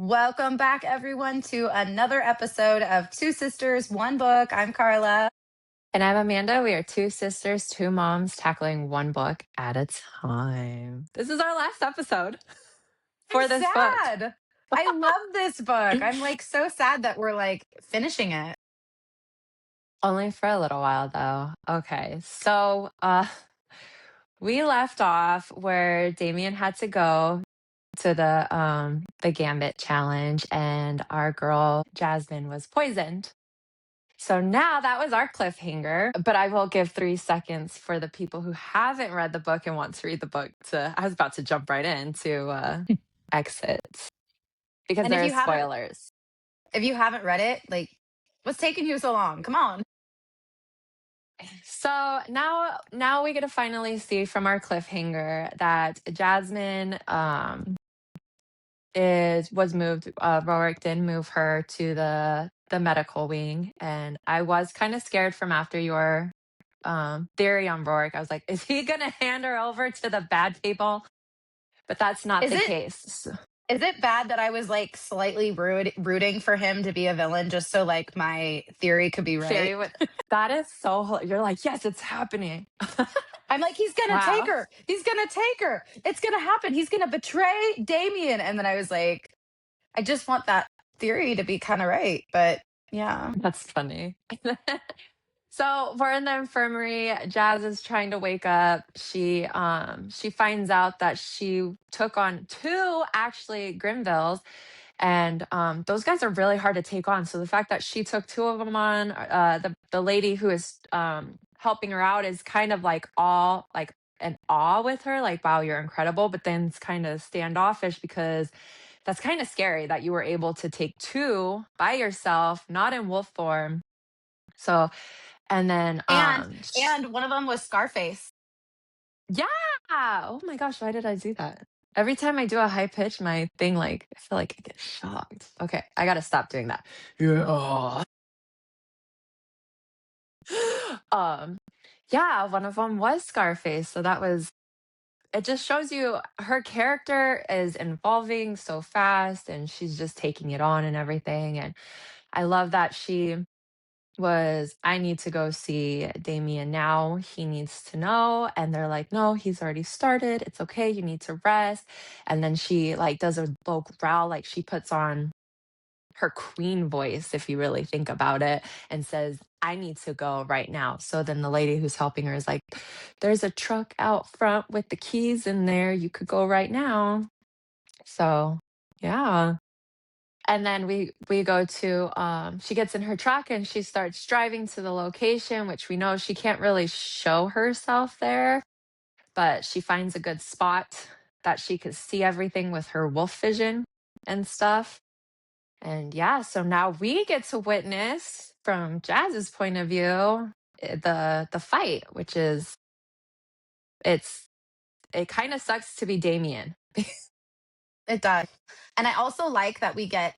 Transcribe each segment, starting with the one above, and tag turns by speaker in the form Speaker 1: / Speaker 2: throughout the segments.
Speaker 1: Welcome back, everyone, to another episode of Two Sisters, One Book. I'm Carla.
Speaker 2: And I'm Amanda. We are two sisters, two moms tackling one book at a time. This is our last episode
Speaker 1: I'm
Speaker 2: for this book.
Speaker 1: sad. I love this book. I'm like so sad that we're like finishing it.
Speaker 2: Only for a little while though. Okay. So we left off where Damien had to go to the Gambit challenge and our girl Jasmine was poisoned. So now that was our cliffhanger, but I will give 3 seconds for the people who haven't read the book and want to read the book I was about to jump right in to exit because
Speaker 1: And
Speaker 2: there is spoilers.
Speaker 1: if you haven't read it, like, what's taking you so long? Come on.
Speaker 2: So now we get to finally see from our cliffhanger that Jasmine was moved. Rorik did move her to the medical wing, and I was kind of scared from after your theory on Rorik. I was like, is he gonna hand her over to the bad people? But that's not
Speaker 1: Is
Speaker 2: the
Speaker 1: it
Speaker 2: case.
Speaker 1: is it bad that I was like slightly rooting for him to be a villain just so like my theory could be right?
Speaker 2: That is so. You're like, yes, it's happening.
Speaker 1: I'm like, he's gonna take
Speaker 2: Wow,
Speaker 1: her. He's gonna take her. It's gonna happen. He's gonna betray Damien. And then I was like, I just want that theory to be kind of right. But yeah.
Speaker 2: that's funny. So we're in the infirmary. Jazz is trying to wake up. She finds out that she took on two actually Grimvilles, and those guys are really hard to take on. So the fact that she took two of them on, the lady who is helping her out is kind of like all like in awe with her, like, wow, you're incredible. But then it's kind of standoffish because that's kind of scary that you were able to take two by yourself, not in wolf form. So and then
Speaker 1: And one of them was Scarface.
Speaker 2: yeah. Oh my gosh, why did I do that? Every time I do a high pitch, my thing like I feel like I get shocked. Okay, I gotta stop doing that. Yeah. um yeah, one of them was Scarface. So that was it just shows you her character is evolving so fast and she's just taking it on and everything. And I love that I need to go see Damien now. He needs to know. And they're like, no, he's already started. It's okay. You need to rest. And then she like does a low growl, like she puts on her queen voice, if you really think about it, and says, I need to go right now. So then the lady who's helping her is like, there's a truck out front with the keys in there. You could go right now. So yeah. And then we go to she gets in her truck and she starts driving to the location, which we know she can't really show herself there, but she finds a good spot that she could see everything with her wolf vision and stuff. And yeah, so now we get to witness from Jazz's point of view the fight, which is it kind of sucks to be Damien.
Speaker 1: It does. And I also like that we get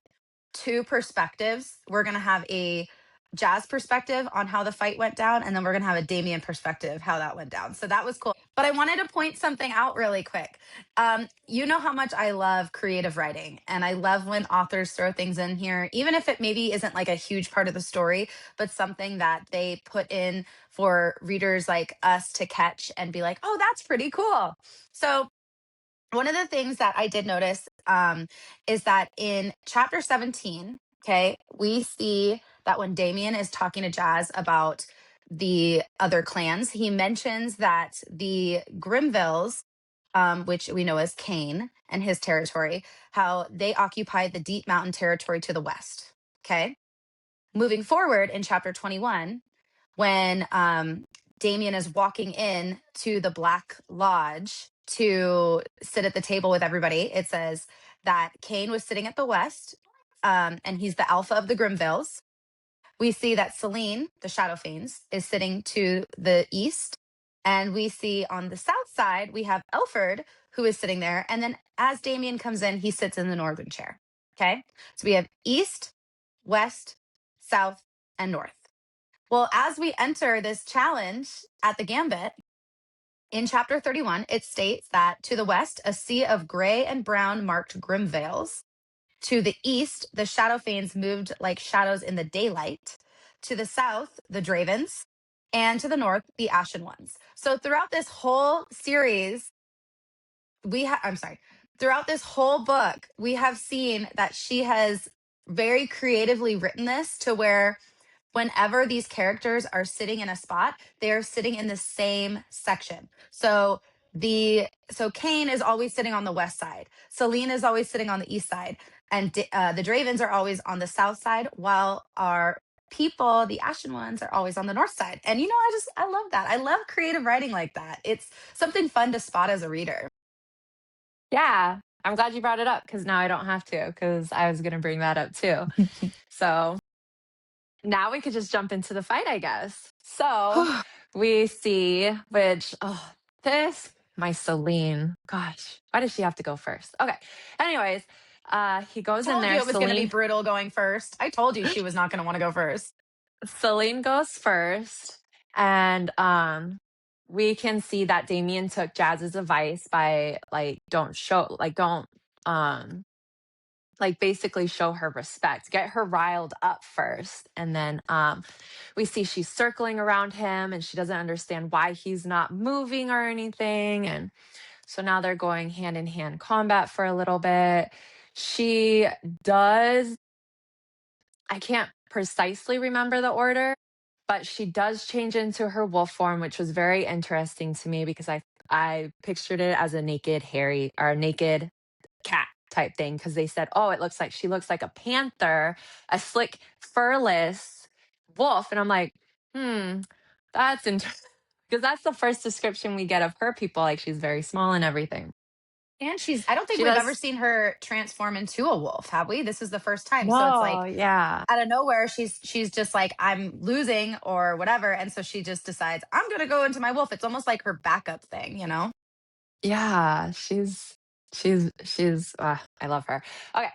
Speaker 1: two perspectives. We're going to have a Jazz perspective on how the fight went down, and then we're going to have a Damien perspective how that went down. So that was cool. But I wanted to point something out really quick. You know how much I love creative writing, and I love when authors throw things in here, even if it maybe isn't like a huge part of the story, but something that they put in for readers like us to catch and be like, oh, that's pretty cool. So one of the things that I did notice is that in chapter 17, okay, we see that when Damien is talking to Jazz about the other clans, he mentions that the Grimvilles, which we know as Cain and his territory, how they occupy the deep mountain territory to the west. Okay. Moving forward in chapter 21, when Damien is walking in to the Black Lodge to sit at the table with everybody, it says that Cain was sitting at the west, and he's the alpha of the Grimvilles. We see that Celine, the Shadow Fiends, is sitting to the east. And we see on the south side, we have Elford, who is sitting there. And then as Damien comes in, he sits in the northern chair. Okay. So we have east, west, south, and north. Well, as we enter this challenge at the Gambit, in chapter 31, it states that to the west, a sea of gray and brown marked Grimvales. To the east, the Shadowfanes moved like shadows in the daylight. To the south, the Dravens. And to the north, the Ashen Ones. So throughout this whole series, I'm sorry, throughout this whole book, we have seen that she has very creatively written this to where whenever these characters are sitting in a spot, they are sitting in the same section. So Kane is always sitting on the west side. Celine is always sitting on the east side, and the Dravens are always on the south side, while our people, the Ashen Ones, are always on the north side. And I love that. I love creative writing like that. It's something fun to spot as a reader.
Speaker 2: Yeah, I'm glad you brought it up because now I don't have to because I was going to bring that up too. So now we could just jump into the fight, I guess. So we see, my Celine, gosh, why does she have to go first? Okay. Anyways, he goes in
Speaker 1: Told you
Speaker 2: there.
Speaker 1: it was going to be brutal going first. I told you she was not going to want to go first.
Speaker 2: Celine goes first, and we can see that Damien took Jazz's advice by don't um basically show her respect, get her riled up first. And then we see she's circling around him and she doesn't understand why he's not moving or anything. And so now they're going hand in hand combat for a little bit. She does, I can't precisely remember the order, but she does change into her wolf form, which was very interesting to me because I pictured it as a naked hairy or naked cat type thing because they said, "Oh, she looks like a panther, a slick furless wolf," and I'm like, that's interesting because that's the first description we get of her people. Like she's very small and everything.
Speaker 1: And I don't think
Speaker 2: She
Speaker 1: we've ever
Speaker 2: does
Speaker 1: seen her transform into a wolf, have we? This is the first time. So it's
Speaker 2: no,
Speaker 1: like
Speaker 2: yeah.
Speaker 1: out of nowhere, she's just like, I'm losing or whatever. And so she just decides, I'm going to go into my wolf. It's almost like her backup thing, you know?
Speaker 2: Yeah, she's I love her. Okay.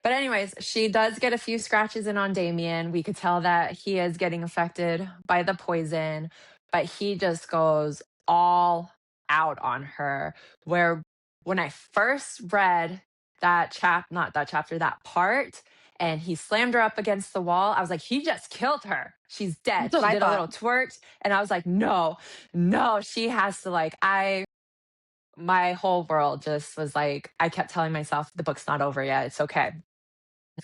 Speaker 2: But anyways, she does get a few scratches in on Damien. We could tell that he is getting affected by the poison, but he just goes all out on her. Where when I first read not that chapter, that part, and he slammed her up against the wall, I was like, he just killed her. She's dead.
Speaker 1: That's what
Speaker 2: She
Speaker 1: I
Speaker 2: did a
Speaker 1: thought.
Speaker 2: little twerk, and I was like, no, no, she has to my whole world just was like, I kept telling myself the book's not over yet. It's okay.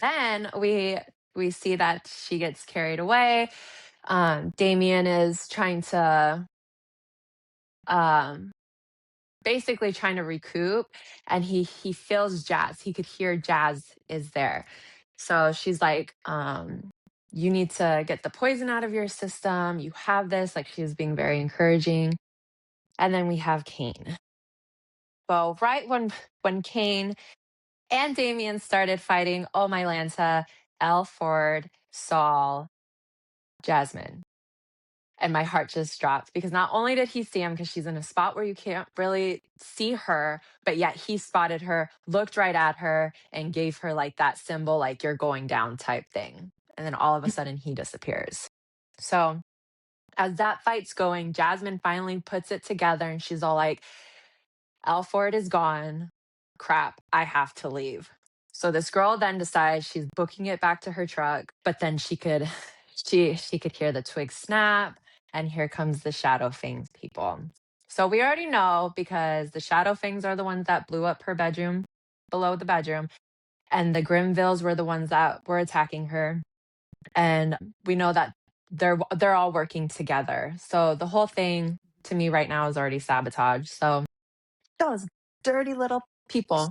Speaker 2: Then we see that she gets carried away. Damien is trying to um basically trying to recoup, and he feels Jazz. He could hear Jazz is there. So she's like, you need to get the poison out of your system. You have this. Like she's being very encouraging. And then we have Kane. Well, right when Kane and Damien started fighting, oh my Lanta, Elford saw Jasmine. And my heart just dropped because not only did he see him because she's in a spot where you can't really see her, but yet he spotted her, looked right at her, and gave her like that symbol, like you're going down type thing. And then all of a sudden he disappears. So as that fight's going, Jasmine finally puts it together and she's all like, Alford is gone. Crap, I have to leave. So this girl then decides she's booking it back to her truck, but then she could hear the twig snap, and here comes the Shadow Fangs people. So we already know because the Shadow Fangs are the ones that blew up her bedroom below the bedroom, and the Grimvilles were the ones that were attacking her. And we know that they're all working together. So the whole thing to me right now is already sabotage. So those dirty little people.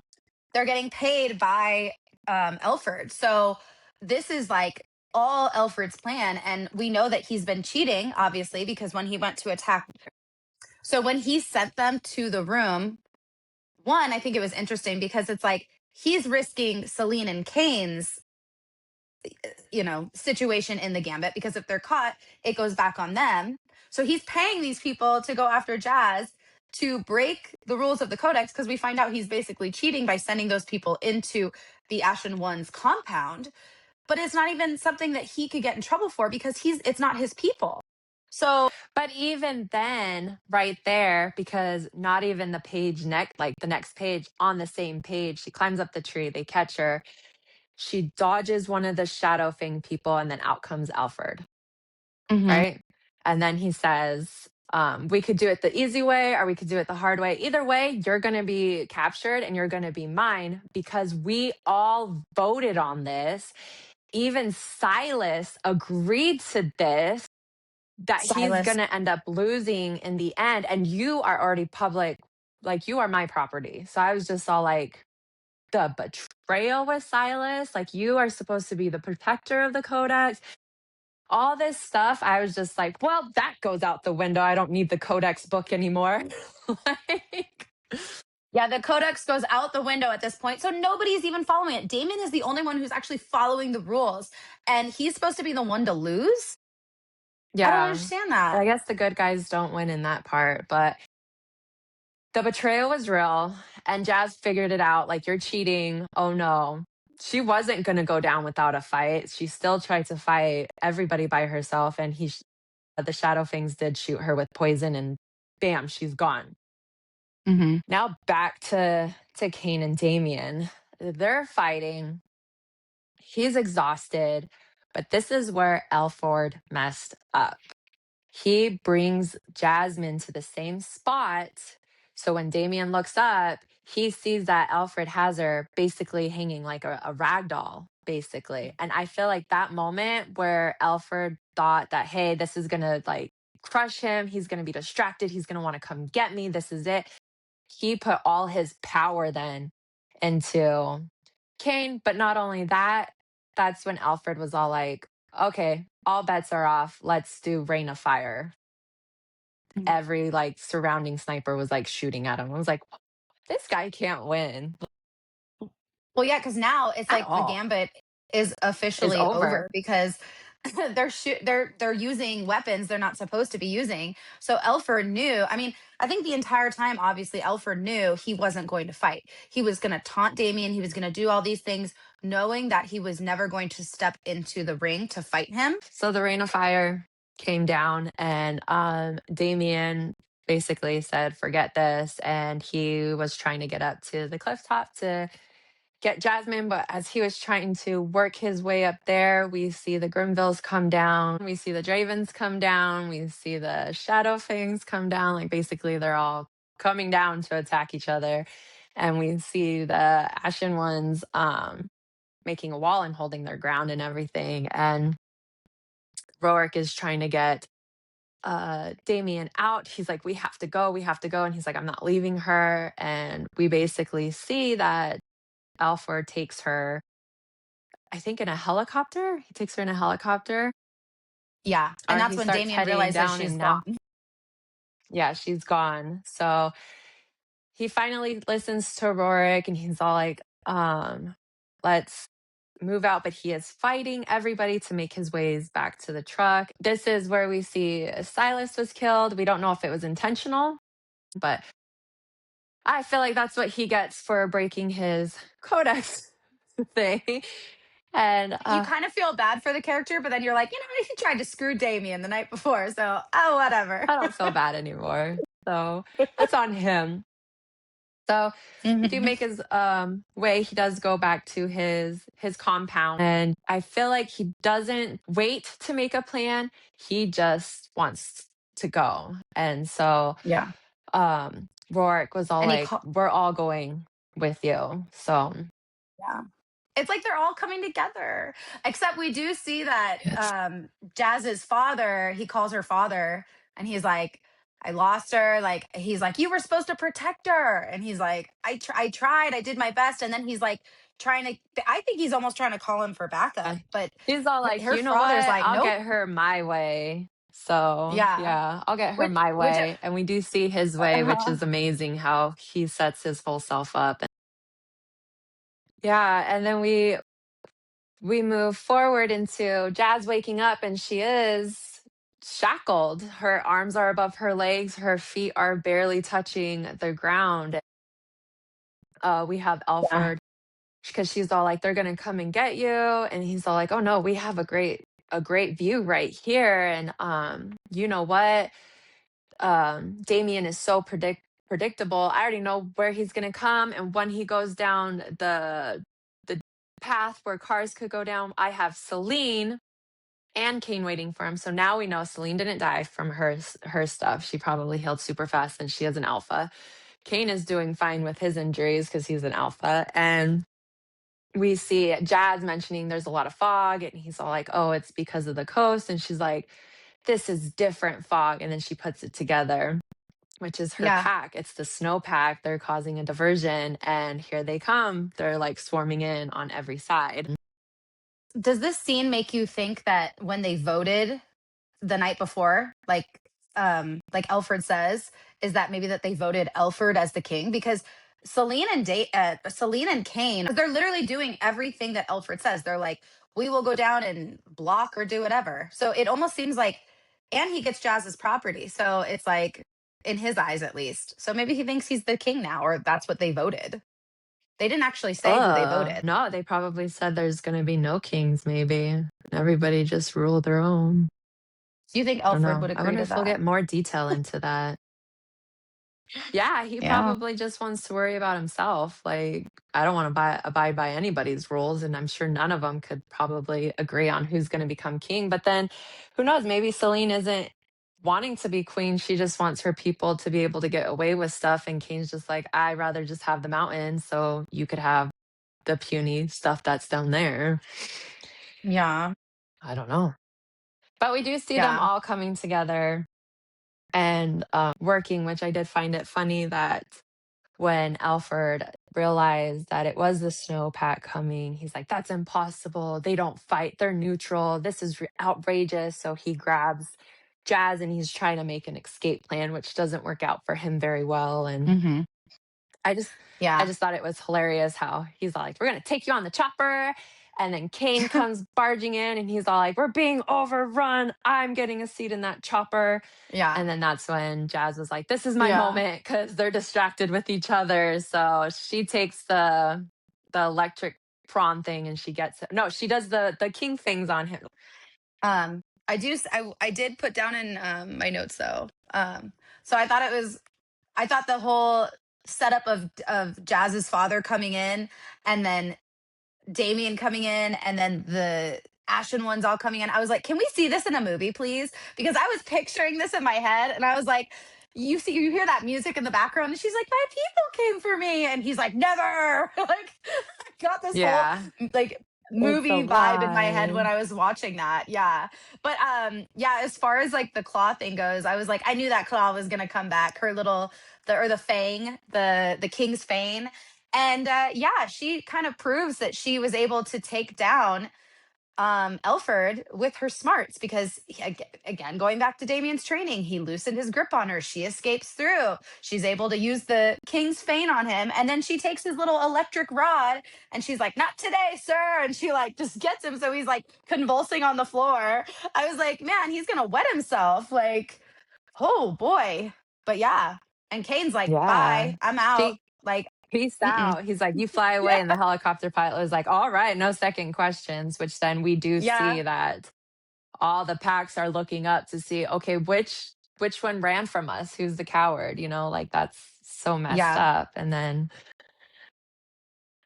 Speaker 1: They're getting paid by Elford. So this is like all Elford's plan. And we know that he's been cheating, obviously, because when he went to attack. So when he sent them to the room, one, I think it was interesting because it's like he's risking Celine and Kane's, situation in the gambit because if they're caught, it goes back on them. So he's paying these people to go after Jazz to break the rules of the codex because we find out he's basically cheating by sending those people into the Ashen One's compound. But it's not even something that he could get in trouble for because it's not his people. So
Speaker 2: But even then, right there, because not even the page next, like the next page on the same page, she climbs up the tree, they catch her. She dodges one of the Shadow Fang people, and then out comes Alfred,
Speaker 1: Mhm.
Speaker 2: right? And then he says, we could do it the easy way or we could do it the hard way. Either way, you're going to be captured and you're going to be mine because we all voted on this. Even Silas agreed to this, that he's going
Speaker 1: Silas.
Speaker 2: to end up losing in the end. And you are already public, like you are my property. So I was just all like, the betrayal with Silas, like you are supposed to be the protector of the Codex. All this stuff, I was just like, well, that goes out the window. I don't need the Codex book anymore. Like,
Speaker 1: Yeah, the codex goes out the window at this point. So nobody's even following it. Damon is the only one who's actually following the rules. And he's supposed to be the one to lose? I don't
Speaker 2: yeah,
Speaker 1: understand that.
Speaker 2: I guess the good guys don't win in that part, but the betrayal was real. And Jazz figured it out. Like, you're cheating. Oh no. She wasn't going to go down without a fight. She still tried to fight everybody by herself. And the Shadow Fangs did shoot her with poison, and bam, she's gone.
Speaker 1: Hmm.
Speaker 2: Now back to Kane and Damien. They're fighting. He's exhausted, but this is where Elford messed up. He brings Jasmine to the same spot. So when Damien looks up, he sees that Alfred has her basically hanging like a rag doll, basically. And I feel like that moment where Alfred thought that, hey, this is going to like crush him. He's going to be distracted. He's going to want to come get me. This is it. He put all his power then into Kane. But not only that, that's when Alfred was all like, okay, all bets are off. Let's do Rain of Fire. Every like surrounding sniper was like shooting at him. I was like, this guy can't win
Speaker 1: Well, yeah, because now it's
Speaker 2: at
Speaker 1: like the
Speaker 2: all.
Speaker 1: gambit is
Speaker 2: It's
Speaker 1: officially
Speaker 2: over.
Speaker 1: over because they're using weapons they're not supposed to be using. So Elford knew. I mean, I think the entire time, obviously, Elford knew he wasn't going to fight. He was going to taunt Damien. He was going to do all these things, knowing that he was never going to step into the ring to fight him.
Speaker 2: So the Rain of Fire came down, and Damien basically said, forget this. And he was trying to get up to the cliff top to get Jasmine, but as he was trying to work his way up there, we see the Grimvilles come down, we see the Dravens come down, we see the Shadow Fangs come down. Like basically, they're all coming down to attack each other, and we see the Ashen ones making a wall and holding their ground and everything. And Rourke is trying to get Damien out. He's like, we have to go. And he's like, I'm not leaving her. And we basically see that Alfred takes her, I think, in a helicopter. He takes her in a helicopter,
Speaker 1: Yeah, and
Speaker 2: or
Speaker 1: that's
Speaker 2: he
Speaker 1: when
Speaker 2: starts
Speaker 1: Damien
Speaker 2: heading
Speaker 1: realizes
Speaker 2: down,
Speaker 1: she's
Speaker 2: and now,
Speaker 1: gone.
Speaker 2: yeah, she's gone. So he finally listens to Rorik, and he's all like, let's move out. But he is fighting everybody to make his ways back to the truck. This is where we see Silas was killed. We don't know if it was intentional, but I feel like that's what he gets for breaking his codex thing. And
Speaker 1: You kind of feel bad for the character, but then you're like, he tried to screw Damien the night before, so oh, whatever.
Speaker 2: I don't feel bad anymore. So that's on him. So we do
Speaker 1: Mhm.
Speaker 2: make his way. He does go back to his compound, and I feel like he doesn't wait to make a plan. He just wants to go. And so
Speaker 1: Yeah,
Speaker 2: Rourke was all
Speaker 1: and he
Speaker 2: like,
Speaker 1: called.
Speaker 2: we're all going with you. So
Speaker 1: Yeah. It's like they're all coming together. Except we do see that
Speaker 2: yes.
Speaker 1: Jazz's father, he calls her father, and he's like, I lost her. Like, he's like, you were supposed to protect her. And he's like, I tried, I did my best. And then he's like trying to, I think he's almost trying to call him for backup. But
Speaker 2: He's all
Speaker 1: her,
Speaker 2: like,
Speaker 1: her
Speaker 2: you know
Speaker 1: father's
Speaker 2: what?
Speaker 1: like,
Speaker 2: I'll
Speaker 1: nope.
Speaker 2: get her my way. So
Speaker 1: Yeah.
Speaker 2: yeah, I'll get her
Speaker 1: Which,
Speaker 2: my
Speaker 1: which,
Speaker 2: way. And we do see his way, which is amazing how he sets his whole self up. Yeah, and then we move forward into Jazz waking up, and she is shackled. Her arms are above her legs, her feet are barely touching the ground. We have
Speaker 1: yeah.
Speaker 2: Alfred, because she's all like, they're gonna come and get you, and he's all like, oh no, we have a great view right here. And you know what, Damien is so predictable. I already know where he's gonna come, and when he goes down the path where cars could go down. I have Celine and Kane waiting for him. So now we know Celine didn't die from her stuff. She probably healed super fast and she is an alpha. Kane is doing fine with his injuries because he's an alpha. And we see Jazz mentioning there's a lot of fog, and he's all like, "Oh, it's because of the coast." And she's like, "This is different fog." And then she puts it together, which is her
Speaker 1: Yeah.
Speaker 2: pack. It's the snow pack. They're causing a diversion, and here they come. They're like swarming in on every side.
Speaker 1: Does this scene make you think that when they voted the night before, like Elford says, is that maybe that they voted Elford as the king? Because Celine and Kane, they're literally doing everything that Elford says. They're like, we will go down and block or do whatever. So it almost seems like, and he gets Jazz's property. So it's like, in his eyes at least. So maybe he thinks he's the king now, or that's what they voted. They didn't actually say who they voted.
Speaker 2: No, they probably said there's going to be no kings, maybe. Everybody just rule their own.
Speaker 1: Do you think
Speaker 2: I don't
Speaker 1: Elford
Speaker 2: know.
Speaker 1: would
Speaker 2: I
Speaker 1: agree
Speaker 2: wonder
Speaker 1: to
Speaker 2: if we'll
Speaker 1: that?
Speaker 2: get more detail into that. Yeah, he
Speaker 1: Yeah.
Speaker 2: probably just wants to worry about himself. Like, I don't want to abide by anybody's rules, and I'm sure none of them could probably agree on who's going to become king. But then, who knows? Maybe Celine isn't wanting to be queen. She just wants her people to be able to get away with stuff. And Kane's just like, I'd rather just have the mountain, so you could have the puny stuff that's down there.
Speaker 1: Yeah.
Speaker 2: I don't know. But we do see them
Speaker 1: Yeah.
Speaker 2: all coming together and working, which I did find it funny that when Alfred realized that it was the snowpack coming, he's like, "That's impossible. They don't fight. They're neutral. This is outrageous." So he grabs Jazz and he's trying to make an escape plan, which doesn't work out for him very well. And
Speaker 1: Hmm.
Speaker 2: I just I
Speaker 1: Yeah.
Speaker 2: just thought it was hilarious how he's all like, "We're gonna take you on the chopper." And then Kane comes barging in and he's all like, "We're being overrun. I'm getting a seat in that chopper."
Speaker 1: Yeah.
Speaker 2: And then that's when Jazz was like, "This is my
Speaker 1: Yeah.
Speaker 2: moment," because they're distracted with each other. So she takes the electric prawn thing and she gets it. No, she does the king things on him.
Speaker 1: I did put down in my notes though. So I thought the whole setup of Jazz's father coming in, and then Damien coming in, and then the Ashen ones all coming in. I was like, can we see this in a movie, please? Because I was picturing this in my head, and I was like, you hear that music in the background, and she's like, my people came for me, and he's like, never. Like, I got this whole
Speaker 2: Yeah,
Speaker 1: like
Speaker 2: it's a
Speaker 1: movie vibe in my head when
Speaker 2: lie.
Speaker 1: I was watching that. Yeah. But yeah, as far as like the claw thing goes, I was like, I knew that claw was gonna come back. Her little the fang, the king's fang. And yeah, she kind of proves that she was able to take down Elford with her smarts because, again, going back to Damien's training, he loosened his grip on her. She escapes through. She's able to use the king's feint on him. And then she takes his little electric rod and she's like, not today, sir. And she like just gets him. So he's like convulsing on the floor. I was like, man, he's going to wet himself. Like, oh boy. But yeah. And Kane's like,
Speaker 2: Yeah.
Speaker 1: bye, I'm out.
Speaker 2: She
Speaker 1: Like,
Speaker 2: peace
Speaker 1: mm-mm.
Speaker 2: out. He's like, "You fly away."
Speaker 1: Yeah.
Speaker 2: And the helicopter pilot was like, "All right, no second questions," which then we do see
Speaker 1: Yeah.
Speaker 2: that all the packs are looking up to see, okay, which one ran from us? Who's the coward? Like that's so messed
Speaker 1: Yeah.
Speaker 2: up. And then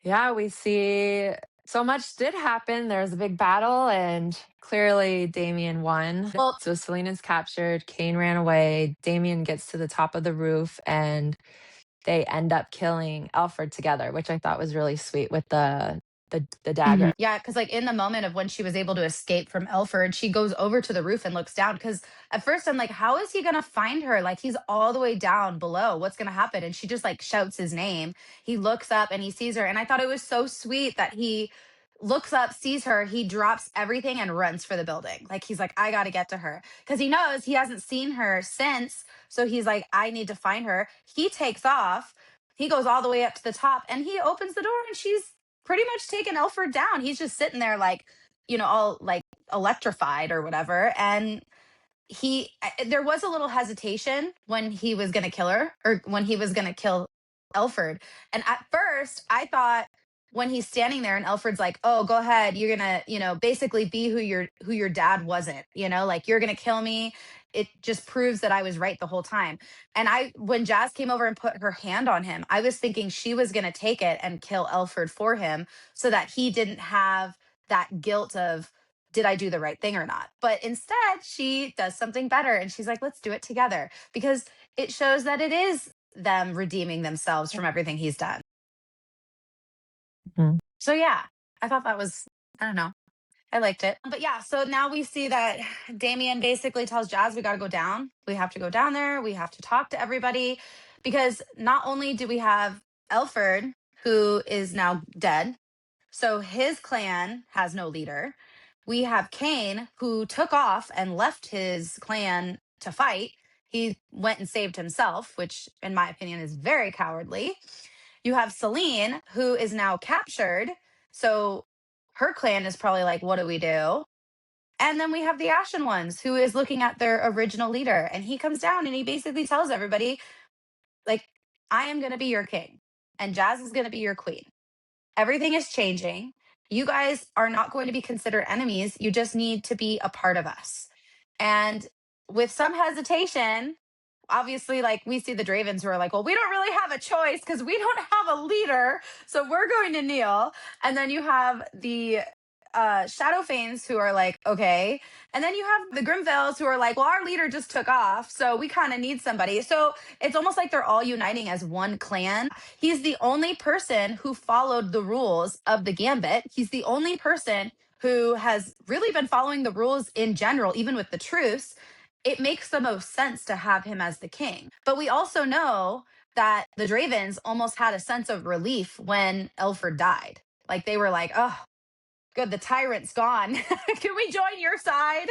Speaker 2: yeah, we see so much did happen. There's a big battle, and clearly Damien won.
Speaker 1: Well,
Speaker 2: So Selena's captured, Kane ran away, Damien gets to the top of the roof, and they end up killing Alfred together, which I thought was really sweet with the
Speaker 1: mhm.
Speaker 2: dagger.
Speaker 1: Yeah, because like in the moment of when she was able to escape from Elford, she goes over to the roof and looks down. Because at first I'm like, how is he gonna find her? Like he's all the way down below. What's gonna happen? And she just like shouts his name. He looks up and he sees her. And I thought it was so sweet that he looks up, sees her, he drops everything and runs for the building. Like he's like, I gotta get to her. Because he knows he hasn't seen her since. So he's like, I need to find her. He takes off. He goes all the way up to the top and he opens the door and she's pretty much taken Elford down. He's just sitting there like, all like electrified or whatever. And there was a little hesitation when he was going to kill her or when he was going to kill Elford. And at first I thought when he's standing there and Alfred's like, "Oh, go ahead. You're going to, basically be who your dad wasn't, like you're going to kill me." It just proves that I was right the whole time. And when Jazz came over and put her hand on him, I was thinking she was going to take it and kill Alfred for him so that he didn't have that guilt of, did I do the right thing or not? But instead, she does something better and she's like, let's do it together, because it shows that it is them redeeming themselves from everything he's done.
Speaker 2: Mhm.
Speaker 1: So yeah, I thought that was, I don't know, I liked it. But yeah, so now we see that Damien basically tells Jazz, we got to go down. We have to go down there. We have to talk to everybody, because not only do we have Elford, who is now dead, so his clan has no leader. We have Cain, who took off and left his clan to fight. He went and saved himself, which, in my opinion, is very cowardly. You have Celine, who is now captured. So her clan is probably like, what do we do? And then we have the Ashen Ones, who is looking at their original leader. And he comes down and he basically tells everybody, like, I am going to be your king, and Jazz is going to be your queen. Everything is changing. You guys are not going to be considered enemies. You just need to be a part of us. And with some hesitation, obviously, like, we see the Dravens who are like, well, we don't really have a choice because we don't have a leader. So we're going to kneel. And then you have the Shadowfanes who are like, okay. And then you have the Grimvales who are like, well, our leader just took off. So we kind of need somebody. So it's almost like they're all uniting as one clan. He's the only person who followed the rules of the Gambit. He's the only person who has really been following the rules in general, even with the truce. It makes the most sense to have him as the king. But we also know that the Dravens almost had a sense of relief when Elford died. Like, they were like, oh, good, the tyrant's gone. Can we join your side?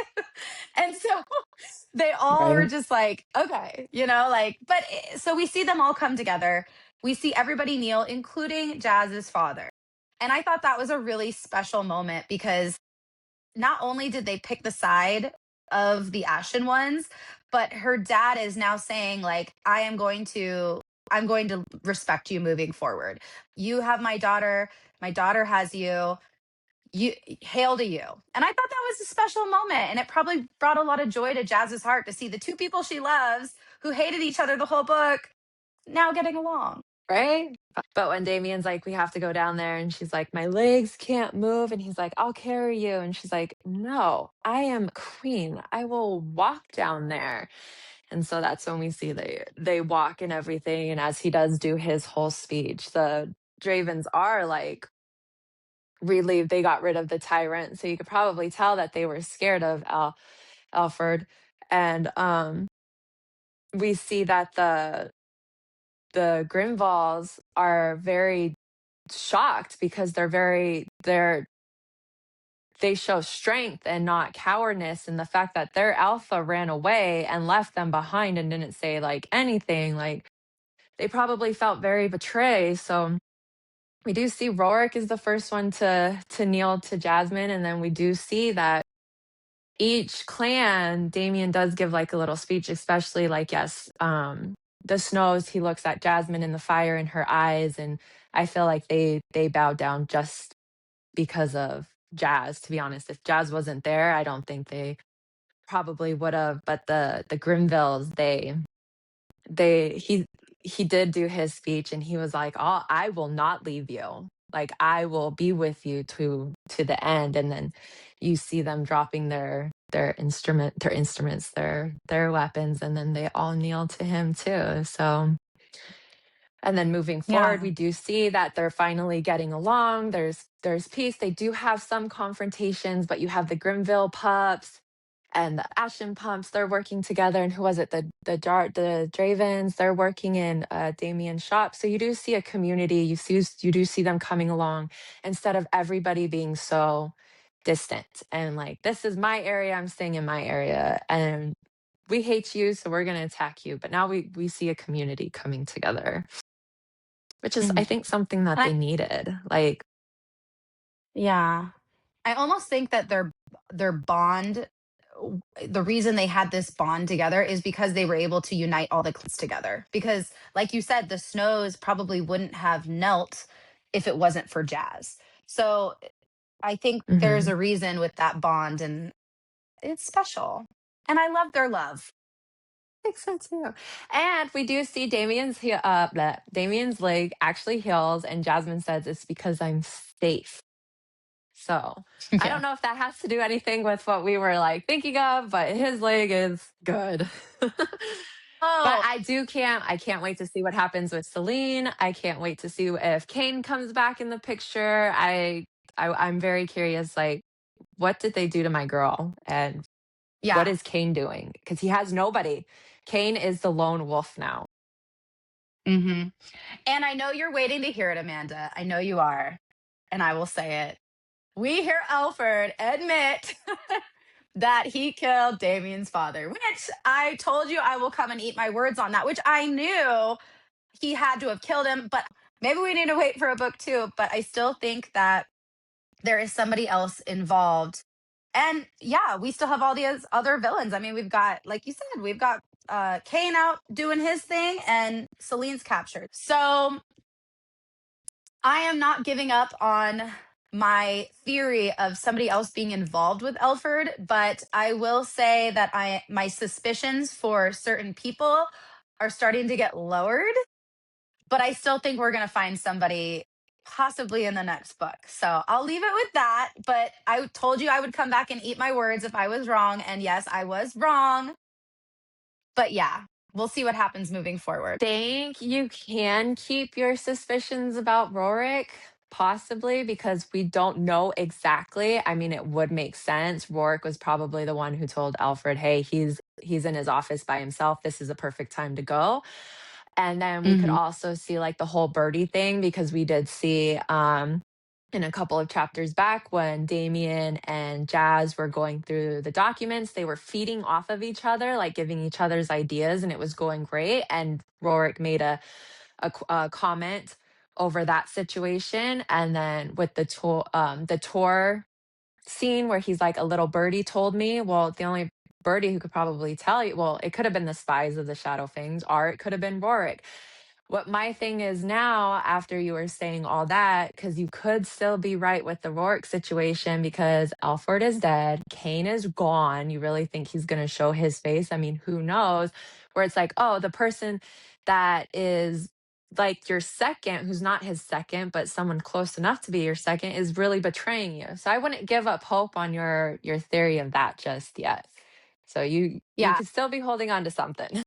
Speaker 1: And so they all were
Speaker 2: Right.
Speaker 1: just like, okay, like, but so we see them all come together. We see everybody kneel, including Jazz's father. And I thought that was a really special moment, because not only did they pick the side of the Ashen Ones, but her dad is now saying, like, I'm going to respect you moving forward. You have my daughter has you, hail to you. And I thought that was a special moment, and it probably brought a lot of joy to Jazz's heart to see the two people she loves, who hated each other the whole book, now getting along.
Speaker 2: Right? But when Damien's like, "We have to go down there," and she's like, "My legs can't move," and he's like, "I'll carry you," and she's like, "No, I am queen. I will walk down there." And so that's when we see they walk and everything, and as he does do his whole speech, the Dravens are, like, relieved they got rid of the tyrant, so you could probably tell that they were scared of Alfred, and, we see that the Grimvalls are very shocked because they show strength and not cowardice, and the fact that their alpha ran away and left them behind and didn't say like anything, like they probably felt very betrayed. So we do see Rorik is the first one to kneel to Jasmine, and then we do see that each clan, Damien does give like a little speech, especially like, yes, the snows, he looks at Jasmine and the fire in her eyes, and I feel like they bow down just because of Jazz, to be honest. If Jazz wasn't there, I don't think they probably would have. But the Grimvilles, they he did do his speech and he was like, "Oh, I will not leave you. Like I will be with you to the end." And then you see them dropping their instruments, their weapons, and then they all kneel to him too. So and then moving forward,
Speaker 1: Yeah.
Speaker 2: we do see that they're finally getting along. There's peace. They do have some confrontations, but you have the Grimville pups and the Ashen pumps. They're working together. And who was it? The Dravens. They're working in Damien's shop. So you do see a community. You do see them coming along instead of everybody being so distant and like, this is my area. I'm staying in my area, and we hate you, so we're gonna attack you. But now we see a community coming together, which is, I
Speaker 1: Mhm.
Speaker 2: think, something that
Speaker 1: And
Speaker 2: they needed. Like,
Speaker 1: yeah, I almost think that their bond, the reason they had this bond together is because they were able to unite all the clans together. Because, like you said, the snows probably wouldn't have knelt if it wasn't for Jazz. So I think there's
Speaker 2: Mhm.
Speaker 1: a reason with that bond, and it's special. And I love their love.
Speaker 2: Think so too. And we do see Damien's leg actually heals, and Jasmine says it's because I'm safe. So I
Speaker 1: Yeah.
Speaker 2: don't know if that has to do anything with what we were like thinking of, but his leg is good. But
Speaker 1: Oh,
Speaker 2: I can't wait to see what happens with Celine. I can't wait to see if Kane comes back in the picture. I'm very curious, like, what did they do to my girl? And what
Speaker 1: yeah.
Speaker 2: is Kane doing? Because he has nobody. Kane is the lone wolf now.
Speaker 1: Hmm. And I know you're waiting to hear it, Amanda. I know you are. And I will say it. We hear Alfred admit that he killed Damien's father, which I told you I will come and eat my words on that, which I knew he had to have killed him. But maybe we need to wait for a book too. But I still think that there is somebody else involved. And yeah, we still have all these other villains. I mean, we've got, like you said, we've got Kane out doing his thing and Celine's captured. So I am not giving up on my theory of somebody else being involved with Elford, but I will say that I my suspicions for certain people are starting to get lowered, but I still think we're going to find somebody possibly in the next book. So I'll leave it with that, but I told you I would come back and eat my words if I was wrong, and yes, I was wrong. But yeah, we'll see what happens moving forward.
Speaker 2: Think you can keep your suspicions about Rorik, possibly, because we don't know exactly. I mean, it would make sense. Rorik was probably the one who told Alfred, "Hey, he's in his office by himself. This is a perfect time to go." And then we could
Speaker 1: Mhm.
Speaker 2: also see like the whole birdie thing because we did see in a couple of chapters back when Damien and Jazz were going through the documents, they were feeding off of each other, like giving each other's ideas, and it was going great. And Rorik made a comment over that situation. And then with the tour scene where he's like, a little birdie told me, well, the only birdie who could probably tell you, well, it could have been the spies of the Shadowfangs, or it could have been Rorik. What my thing is now, after you were saying all that, because you could still be right with the Rourke situation because Alfred is dead, Kane is gone. You really think he's going to show his face? I mean, who knows? Where it's like, oh, the person that is like your second, who's not his second, but someone close enough to be your second, is really betraying you. So I wouldn't give up hope on your theory of that just yet. So you
Speaker 1: Yeah.
Speaker 2: could still be holding on to something.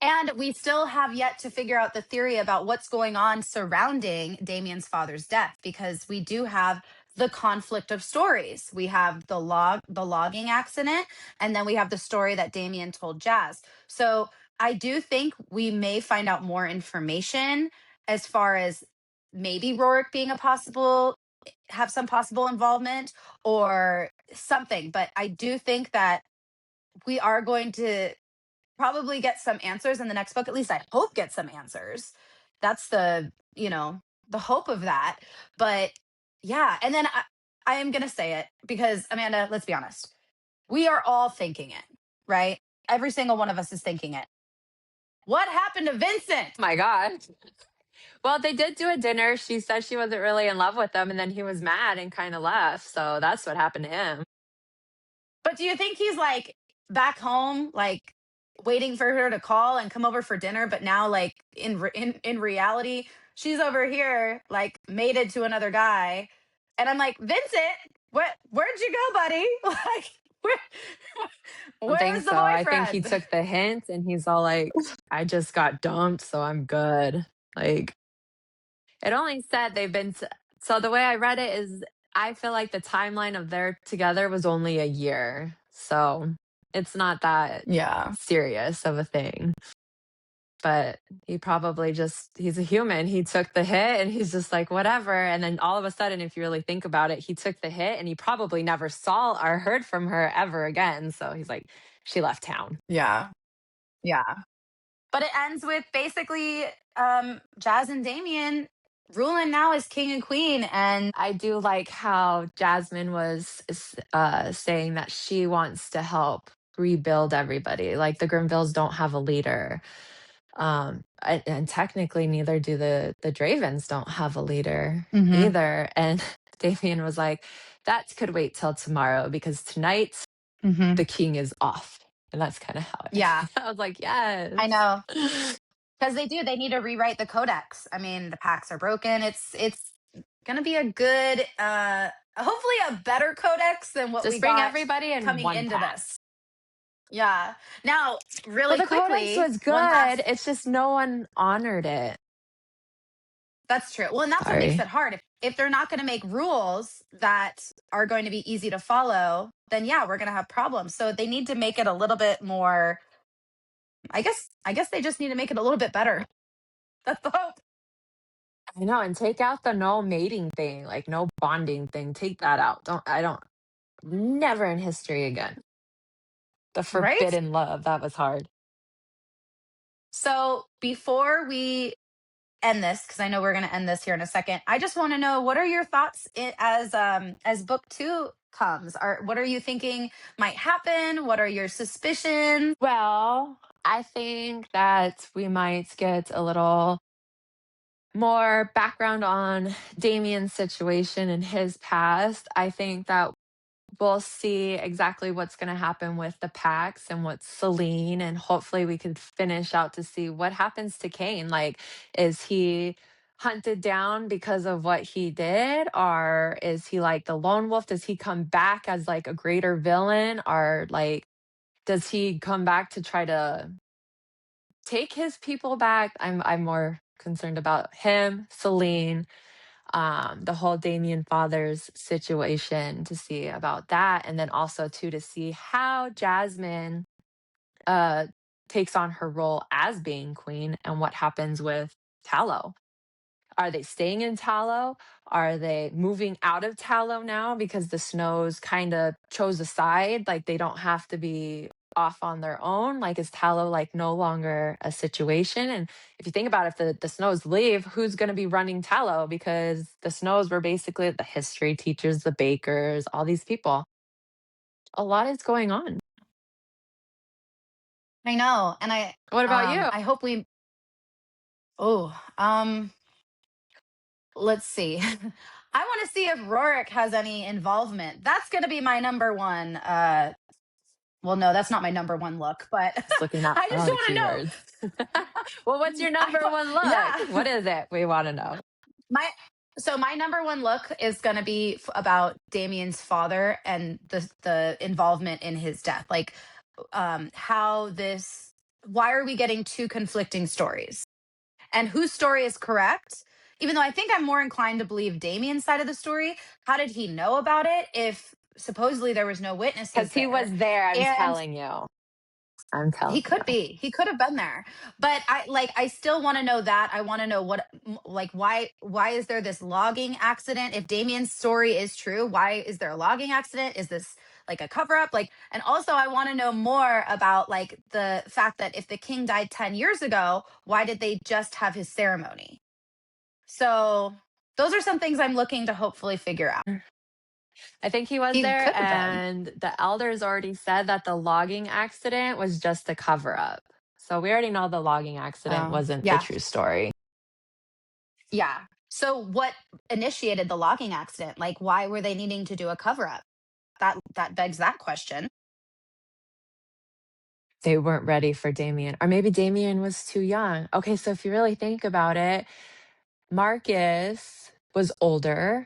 Speaker 1: And we still have yet to figure out the theory about what's going on surrounding Damien's father's death, because we do have the conflict of stories. We have the logging accident, and then we have the story that Damien told Jazz. So I do think we may find out more information as far as maybe Rorik being a possible have some possible involvement or something. But I do think that we are going to probably get some answers in the next book. At least I hope get some answers. That's the hope of that. But yeah, and then I am going to say it because Amanda, let's be honest. We are all thinking it, right? Every single one of us is thinking it. What happened to Vincent?
Speaker 2: My God. Well, they did do a dinner. She said she wasn't really in love with him, and then he was mad and kind of left. So that's what happened to him.
Speaker 1: But do you think he's like back home, like waiting for her to call and come over for dinner? But now, like in reality, she's over here, like mated to another guy, and I'm like, Vincent, where'd you go, buddy? Like, where,
Speaker 2: I don't think
Speaker 1: where's the
Speaker 2: so. I think he
Speaker 1: boyfriend?
Speaker 2: took the hint and he's all like, I just got dumped, so I'm good. Like, it only said so the way I read it is I feel like the timeline of their together was only a year. So it's not that
Speaker 1: Yeah,
Speaker 2: serious of a thing. But he probably just he's a human. He took the hit and he's just like, whatever. And then all of a sudden, if you really think about it, he took the hit and he probably never saw or heard from her ever again. So he's like, she left town.
Speaker 1: yeah, yeah. But it ends with basically Jazz and Damien ruling now as king and queen, and
Speaker 2: I do like how Jasmine was saying that she wants to help rebuild everybody. Like the Grimvilles don't have a leader. And technically neither do the Dravens don't have a leader
Speaker 1: Mhm.
Speaker 2: either. And Damien was like, that could wait till tomorrow because tonight
Speaker 1: Mhm.
Speaker 2: the king is off. And that's kind of how it
Speaker 1: Yeah,
Speaker 2: ended. I was like,
Speaker 1: I
Speaker 2: yes.
Speaker 1: know. Because they do. They need to rewrite the codex. I mean, the pacts are broken. It's gonna be a good, hopefully a better codex than what we
Speaker 2: Just bring
Speaker 1: got
Speaker 2: everybody in
Speaker 1: coming
Speaker 2: one
Speaker 1: into
Speaker 2: pack.
Speaker 1: this. Yeah. Now,
Speaker 2: Well,
Speaker 1: really
Speaker 2: the codex
Speaker 1: quickly,
Speaker 2: was
Speaker 1: one
Speaker 2: good.
Speaker 1: last.
Speaker 2: It's just no one honored it.
Speaker 1: That's true. Well, and that's what makes
Speaker 2: Sorry.
Speaker 1: it hard. If they're not going to make rules that are going to be easy to follow, then yeah, we're going to have problems. So they need to make it a little bit more. I guess they just need to make it a little bit better. That's the hope.
Speaker 2: I know. And take out the no mating thing, like no bonding thing. Take that out. I don't, never in history again. The
Speaker 1: Right?
Speaker 2: forbidden love. That was hard.
Speaker 1: So before we end this, because I know we're going to end this here in a second, I just want to know, what are your thoughts as book two comes? Are What are you thinking might happen? What are your suspicions?
Speaker 2: Well, I think that we might get a little more background on Damien's situation and his past. I think that we'll see exactly what's going to happen with the Pax and with Celine, and hopefully we could finish out to see what happens to Kane. Like, is he hunted down because of what he did, or is he like the lone wolf? Does he come back as like a greater villain, or like does he come back to try to take his people back? I'm more concerned about him, Celine, the whole Damien Fathers situation, to see about that. And then also too to see how Jasmine uh takes on her role as being queen and what happens with Tallow. Are they staying in Tallow? Are they moving out of Tallow now because the Snows kind of chose a side? Like they don't have to be off on their own. Like is Tallow like no longer a situation? And if you think about it, if the Snows leave, who's going to be running Tallow? Because the Snows were basically the history teachers, the bakers, all these people. A lot is going on.
Speaker 1: I know, and
Speaker 2: What about you?
Speaker 1: I hope we. Oh, let's see. I want to see if Rorik has any involvement. That's going to be my number one. Well, no, that's not my number one look, but
Speaker 2: Just looking at
Speaker 1: I just
Speaker 2: all the
Speaker 1: want to know.
Speaker 2: keywords. Well, what's your number one look?
Speaker 1: Yeah,
Speaker 2: What is it? We want to know.
Speaker 1: my my number one look is going to be about Damien's father and the involvement in his death. Like, how this. Why are we getting two conflicting stories? And whose story is correct? Even though I think I'm more inclined to believe Damien's side of the story. How did he know about it if supposedly there was no witnesses
Speaker 2: Because he
Speaker 1: there?
Speaker 2: was there, I'm
Speaker 1: And
Speaker 2: telling you. I'm telling
Speaker 1: he
Speaker 2: you.
Speaker 1: could be. He could have been there. But I still want to know that. I want to know like why is there this logging accident? If Damien's story is true, why is there a logging accident? Is this like a cover up? Like, and also I want to know more about like the fact that if the king died 10 years ago, why did they just have his ceremony? So, those are some things I'm looking to hopefully figure out.
Speaker 2: I think he was
Speaker 1: He
Speaker 2: there,
Speaker 1: could have been.
Speaker 2: and the elders already said that the logging accident was just a cover up. So we already know the logging accident
Speaker 1: Oh,
Speaker 2: wasn't the
Speaker 1: yeah.
Speaker 2: true story.
Speaker 1: Yeah. So what initiated the logging accident? Like, why were they needing to do a cover up? That begs that question.
Speaker 2: They weren't ready for Damien, or maybe Damien was too young. Okay, so if you really think about it, Marcus was older.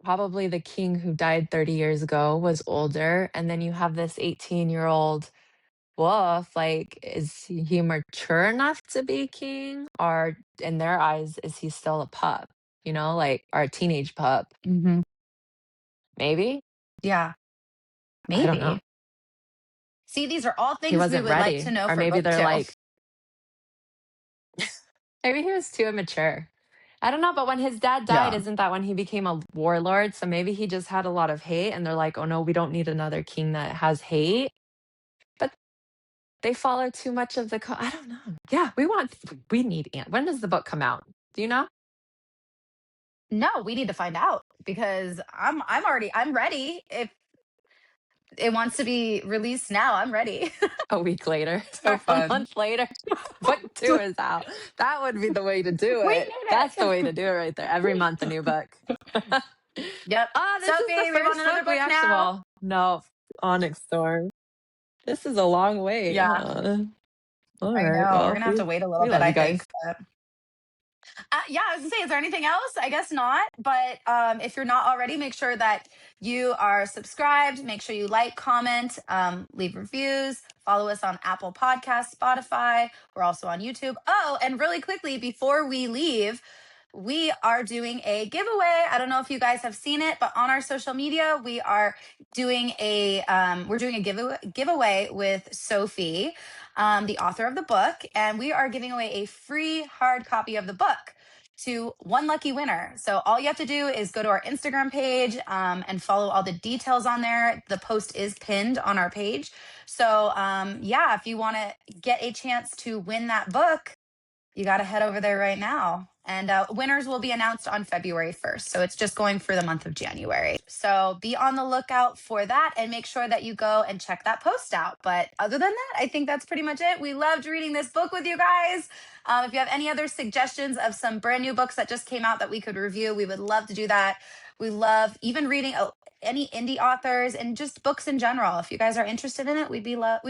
Speaker 2: Probably the king who died 30 years ago was older. And then you have this 18-year-old wolf. Like, is he mature enough to be king? Or in their eyes, is he still a pup? Like, or a teenage pup?
Speaker 1: Hmm.
Speaker 2: Maybe?
Speaker 1: Yeah,
Speaker 2: I don't know.
Speaker 1: maybe. See, these are all
Speaker 2: He
Speaker 1: things we
Speaker 2: wasn't
Speaker 1: would like
Speaker 2: ready.
Speaker 1: to know
Speaker 2: Or
Speaker 1: for
Speaker 2: maybe
Speaker 1: book
Speaker 2: they're
Speaker 1: two.
Speaker 2: like, maybe he was too immature. I don't know, but when his dad died,
Speaker 1: Yeah.
Speaker 2: isn't that when he became a warlord? So maybe he just had a lot of hate and they're like, oh no, we don't need another king that has hate. But they follow too much of the I don't know. Yeah, we need when does the book come out? Do you know?
Speaker 1: No, we need to find out because I'm ready. If it wants to be released now. I'm ready.
Speaker 2: A week later
Speaker 1: So
Speaker 2: or a
Speaker 1: fun.
Speaker 2: month later, book two is out. That would be the way to do
Speaker 1: We
Speaker 2: it.
Speaker 1: made
Speaker 2: That's the way
Speaker 1: it.
Speaker 2: to do it right there. Every month, a new book.
Speaker 1: Yep.
Speaker 2: This is the
Speaker 1: Sophie, we have on
Speaker 2: first
Speaker 1: another
Speaker 2: book we
Speaker 1: book
Speaker 2: actually,
Speaker 1: now.
Speaker 2: well, no, Onyx Storm. This is a long wait,
Speaker 1: Yeah,
Speaker 2: huh? All
Speaker 1: I
Speaker 2: right.
Speaker 1: know. We're
Speaker 2: Well,
Speaker 1: gonna have to wait a little
Speaker 2: we
Speaker 1: bit,
Speaker 2: love you
Speaker 1: I think.
Speaker 2: guys.
Speaker 1: But yeah, I was gonna say, is there anything else? I guess not. But if you're not already, make sure that you are subscribed. Make sure you like, comment, leave reviews. Follow us on Apple Podcasts, Spotify. We're also on YouTube. Oh, and really quickly before we leave, we are doing a giveaway. I don't know if you guys have seen it, but on our social media, we are doing a giveaway with Sophie, the author of the book, and we are giving away a free hard copy of the book to one lucky winner. So all you have to do is go to our Instagram page and follow all the details on there. The post is pinned on our page. So yeah, if you want to get a chance to win that book, you got to head over there right now. And winners will be announced on February 1st. So it's just going for the month of January. So be on the lookout for that and make sure that you go and check that post out. But other than that, I think that's pretty much it. We loved reading this book with you guys. If you have any other suggestions of some brand new books that just came out that we could review, we would love to do that. We love even reading any indie authors and just books in general. If you guys are interested in it, we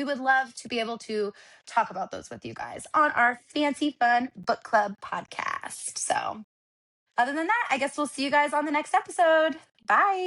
Speaker 1: would love to be able to talk about those with you guys on our fancy fun book club podcast. So, other than that, I guess we'll see you guys on the next episode. Bye.